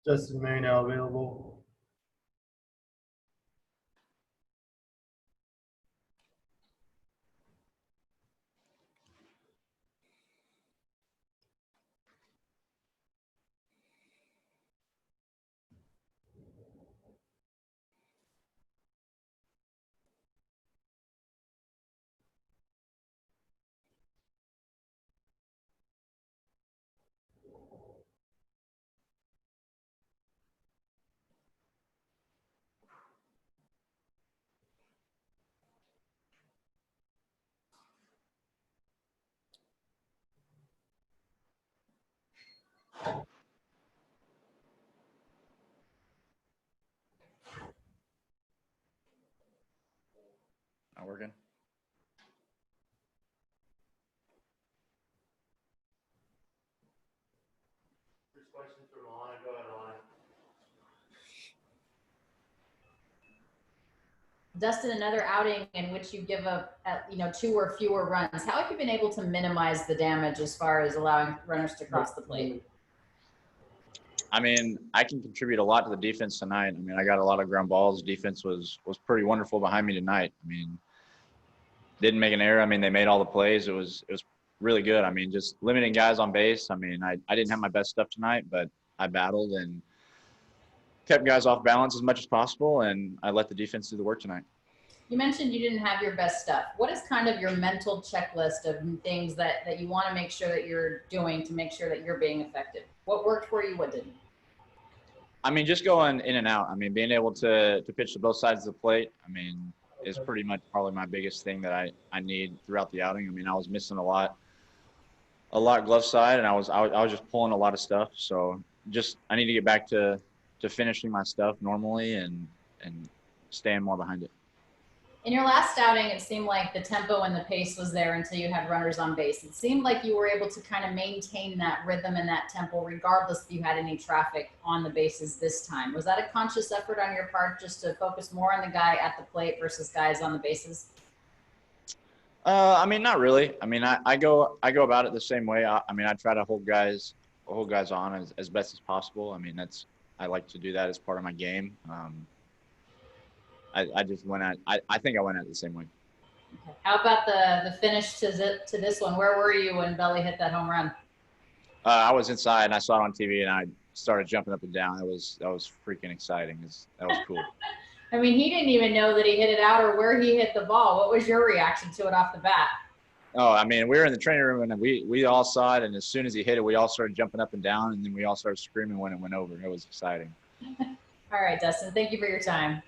Dustin May now available. Not working. First question from Alanna. Go ahead, Alanna. Dustin, another outing in which you give up, 2 or fewer runs. How have you been able to minimize the damage as far as allowing runners to cross the plate? I mean, I can contribute a lot to the defense tonight. I mean, I got a lot of ground balls. Defense was pretty wonderful behind me tonight. I mean, didn't make an error. I mean, they made all the plays. It was really good. I mean, just limiting guys on base. I mean, I didn't have my best stuff tonight, but I battled and kept guys off balance as much as possible, and I let the defense do the work tonight. You mentioned you didn't have your best stuff. What is kind of your mental checklist of things that you want to make sure that you're doing to make sure that you're being effective? What worked for you, what didn't? I mean, just going in and out. I mean, being able to pitch to both sides of the plate, I mean, is pretty much probably my biggest thing that I need throughout the outing. I mean, I was missing a lot glove side, and I was just pulling a lot of stuff. So just I need to get back to finishing my stuff normally and staying more behind it. In your last outing, it seemed like the tempo and the pace was there until you had runners on base. It seemed like you were able to kind of maintain that rhythm and that tempo regardless if you had any traffic on the bases this time. Was that a conscious effort on your part just to focus more on the guy at the plate versus guys on the bases? I mean, not really. I mean, I go about it the same way. I mean, I try to hold guys on as best as possible. I mean, I like to do that as part of my game. I just went at I think I went at it the same way. Okay. How about the finish to this one? Where were you when Belly hit that home run? I was inside and I saw it on TV and I started jumping up and down. That was freaking exciting. That was cool. I mean, he didn't even know that he hit it out or where he hit the ball. What was your reaction to it off the bat? Oh, I mean, we were in the training room and we all saw it, and as soon as he hit it, we all started jumping up and down, and then we all started screaming when it went over. It was exciting. All right, Dustin, thank you for your time.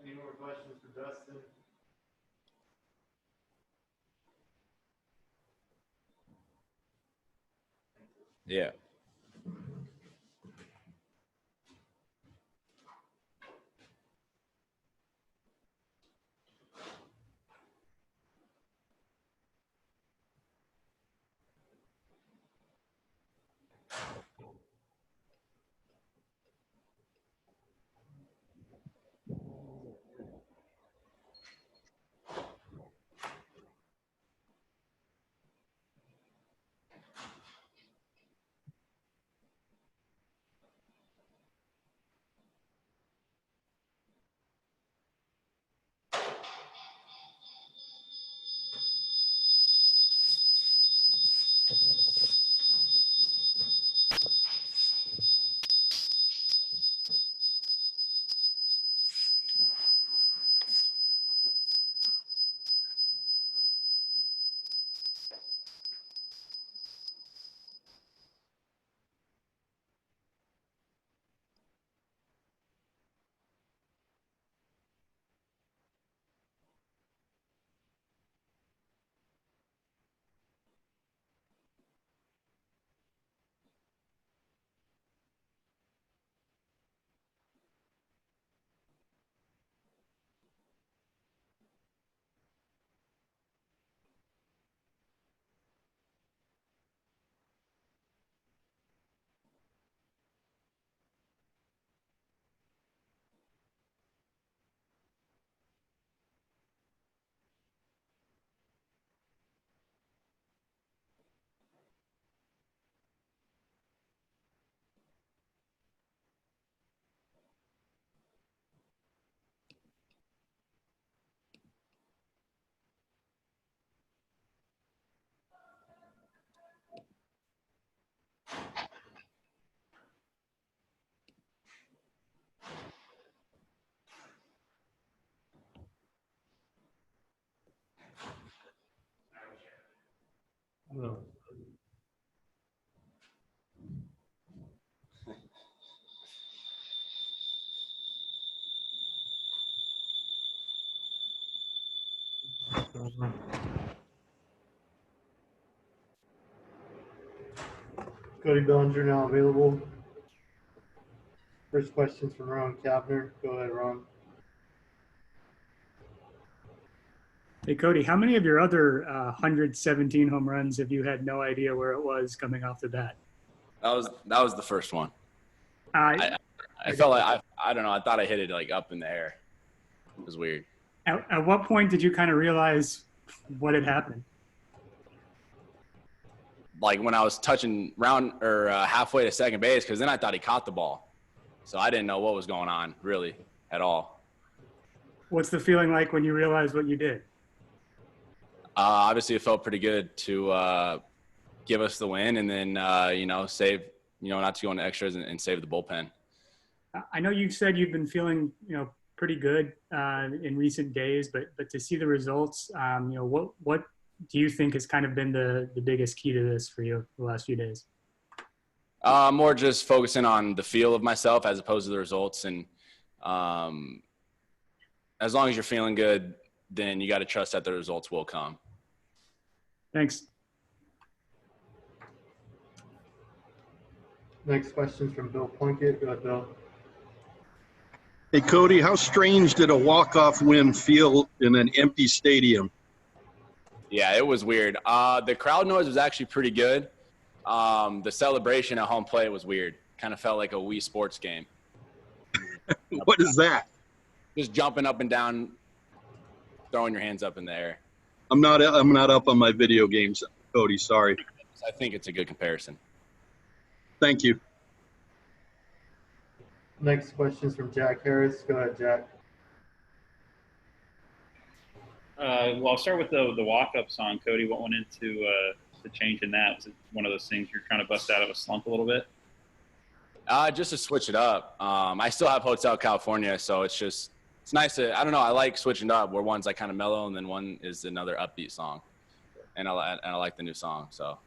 Any more questions for Dustin? Yeah. No. Cody Bellinger now available. First question's from Ron Kapner. Go ahead, Ron. Hey, Cody, how many of your other 117 home runs have you had no idea where it was coming off the bat? That was the first one. I felt like I don't know. I thought I hit it like up in the air. It was weird. At what point did you kind of realize what had happened? Like when I was touching round or halfway to second base, because then I thought he caught the ball, so I didn't know what was going on really at all. What's the feeling like when you realized what you did? Obviously, it felt pretty good to give us the win, and then save, not to go into extras and save the bullpen. I know you said you've been feeling pretty good in recent days, but to see the results, what do you think has kind of been the biggest key to this for you the last few days? More just focusing on the feel of myself as opposed to the results, and as long as you're feeling good, then you got to trust that the results will come. Thanks. Next question's from Bill Plunkett. Go ahead, Bill. Hey, Cody, how strange did a walk-off win feel in an empty stadium? Yeah, it was weird. The crowd noise was actually pretty good. The celebration at home plate was weird. Kind of felt like a Wii Sports game. What is that? Just jumping up and down, throwing your hands up in the air. I'm not up on my video games, Cody. Sorry. I think it's a good comparison. Thank you. Next question's from Jack Harris. Go ahead, Jack. Well, I'll start with the walk-up song. Cody, what went into the change in that? Was it one of those things you're trying to bust out of a slump a little bit? Just to switch it up. I still have Hotel California, so it's nice to, I don't know, I like switching it up where one's like kind of mellow and then one is another upbeat song. And I like the new song, so.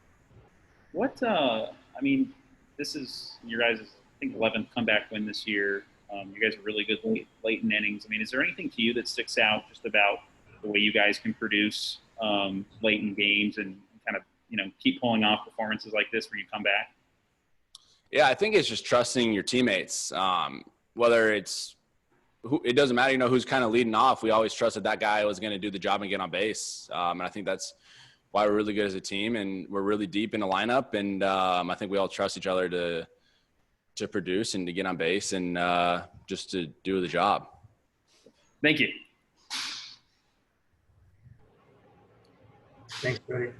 This is your guys' I think 11th comeback win this year. You guys are really good late in innings. Is there anything to you that sticks out just about the way you guys can produce late in games and kind of, keep pulling off performances like this where you come back? Yeah, I think it's just trusting your teammates. Whether it doesn't matter, who's kind of leading off. We always trusted that guy was going to do the job and get on base. And I think that's why we're really good as a team, and we're really deep in the lineup. And I think we all trust each other to produce and to get on base and just to do the job. Thank you. Thanks, Cody.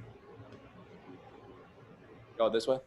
Go this way.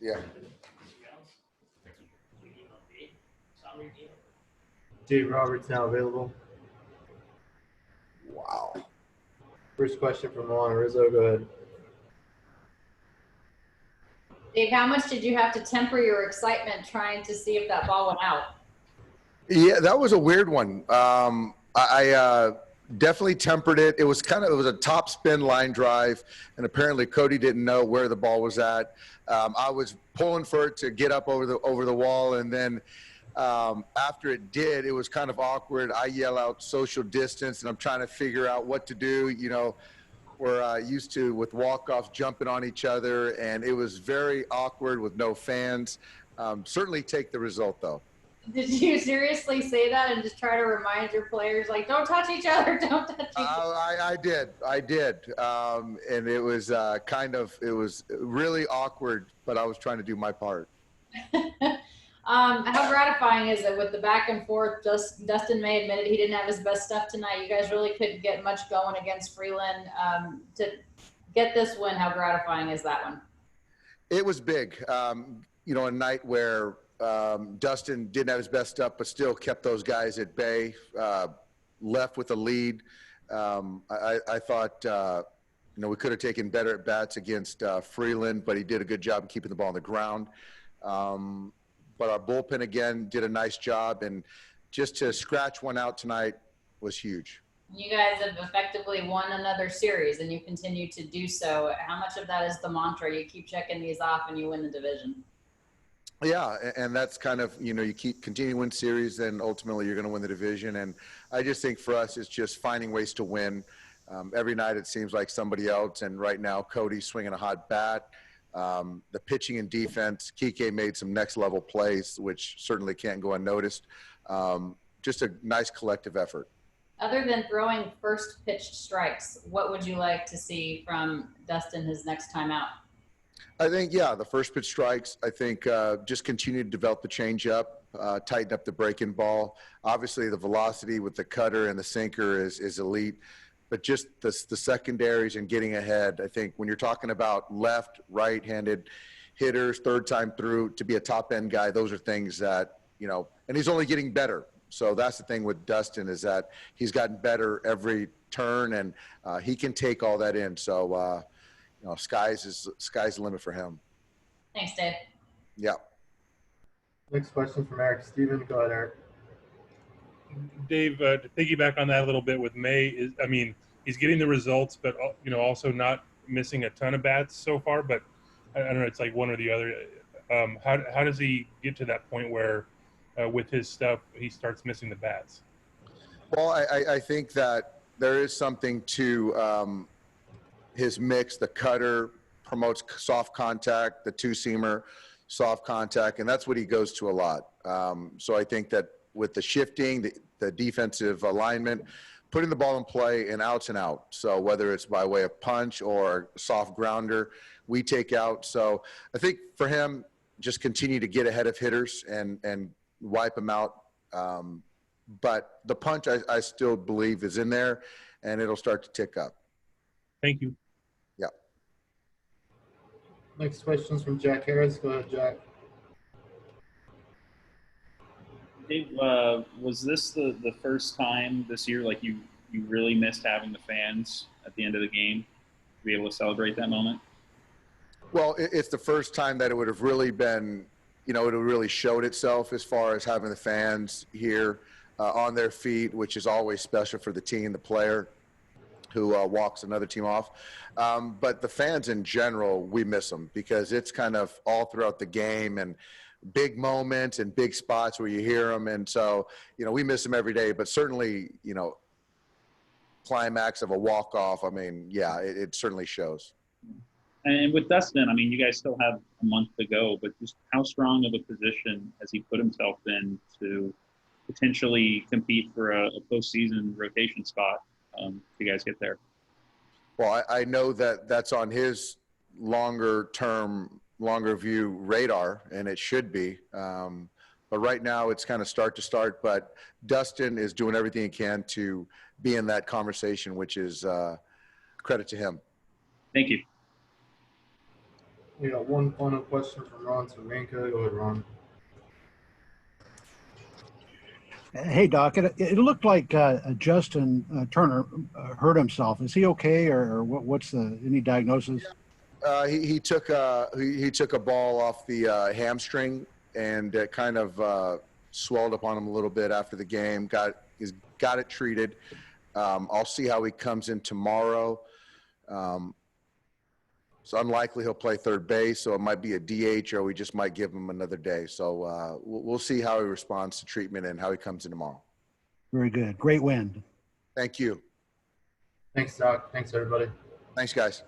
Yeah. Dave Roberts now available. Wow. First question from Alanna Rizzo. Go ahead. Dave, how much did you have to temper your excitement trying to see if that ball went out? Yeah, that was a weird one. I definitely tempered it. It was a top spin line drive, and apparently Cody didn't know where the ball was at. I was pulling for it to get up over the wall, and then after it did, it was kind of awkward. I yell out social distance, and I'm trying to figure out what to do. You know, we're used to with walk-offs jumping on each other, and it was very awkward with no fans. Certainly take the result, though. Did you seriously say that and just try to remind your players, like, don't touch each other, don't touch each other? I did. And it was it was really awkward, but I was trying to do my part. How gratifying is it with the back and forth? Dustin May admitted he didn't have his best stuff tonight. You guys really couldn't get much going against Freeland. To get this win, how gratifying is that one? It was big. You know, a night where Dustin didn't have his best stuff, but still kept those guys at bay, left with a lead. I thought, you know, we could have taken better at bats against Freeland, but he did a good job of keeping the ball on the ground. But our bullpen again did a nice job, and just to scratch one out tonight was huge. You guys have effectively won another series, and you continue to do so. How much of that is the mantra? You keep checking these off, and you win the division. Yeah, and that's kind of, you know, you continue to win series, then ultimately you're going to win the division. And I just think for us, it's just finding ways to win. Every night it seems like somebody else, and right now Cody's swinging a hot bat. The pitching and defense, Kike made some next level plays, which certainly can't go unnoticed. Just a nice collective effort. Other than throwing first pitched strikes, what would you like to see from Dustin his next time out? I think, yeah, the first pitch strikes. I think just continue to develop the changeup, tighten up the breaking ball. Obviously, the velocity with the cutter and the sinker is elite, but just the secondaries and getting ahead. I think when you're talking about left, right-handed hitters, third time through, to be a top-end guy, those are things that, you know, and he's only getting better. So that's the thing with Dustin, is that he's gotten better every turn, and he can take all that in. So, you know, sky's the limit for him. Thanks, Dave. Yeah. Next question from Eric Steven. Go ahead, Eric. Dave, to piggyback on that a little bit with May, he's getting the results, but, you know, also not missing a ton of bats so far. But I don't know, it's like one or the other. How does he get to that point where, with his stuff, he starts missing the bats? Well, I think that there is something to his mix. The cutter promotes soft contact, the two-seamer, soft contact, and that's what he goes to a lot. So I think that with the shifting, the defensive alignment, putting the ball in play and outs and out. So whether it's by way of punch or soft grounder, we take out. So I think for him, just continue to get ahead of hitters and wipe them out. But the punch, I still believe, is in there, and it'll start to tick up. Thank you. Yeah. Next question is from Jack Harris. Go ahead, Jack. Dave, was this the first time this year, like you really missed having the fans at the end of the game to be able to celebrate that moment? Well, it's the first time that it would have really been, you know, it would have really showed itself as far as having the fans here on their feet, which is always special for the team, the player who walks another team off. But the fans in general, we miss them because it's kind of all throughout the game and big moments and big spots where you hear them. And so, you know, we miss them every day, but certainly, you know, climax of a walk-off, I mean, yeah, it certainly shows. And with Dustin, I mean, you guys still have a month to go, but just how strong of a position has he put himself in to potentially compete for a postseason rotation spot if you guys get there? Well, I know that that's on his longer view radar, and it should be. But right now it's kind of start to start, but Dustin is doing everything he can to be in that conversation, which is credit to him. Thank you. We got one final question from Ron Cervenka. Go ahead, Ron. Hey, Doc, it looked like Justin Turner hurt himself. Is he okay, or what's any diagnosis? He took a ball off the hamstring, and it kind of swelled up on him a little bit after the game. He's got it treated. I'll see how he comes in tomorrow. It's unlikely he'll play third base, so it might be a DH, or we just might give him another day. So we'll see how he responds to treatment and how he comes in tomorrow. Very good. Great win. Thank you. Thanks, Doc. Thanks, everybody. Thanks, guys.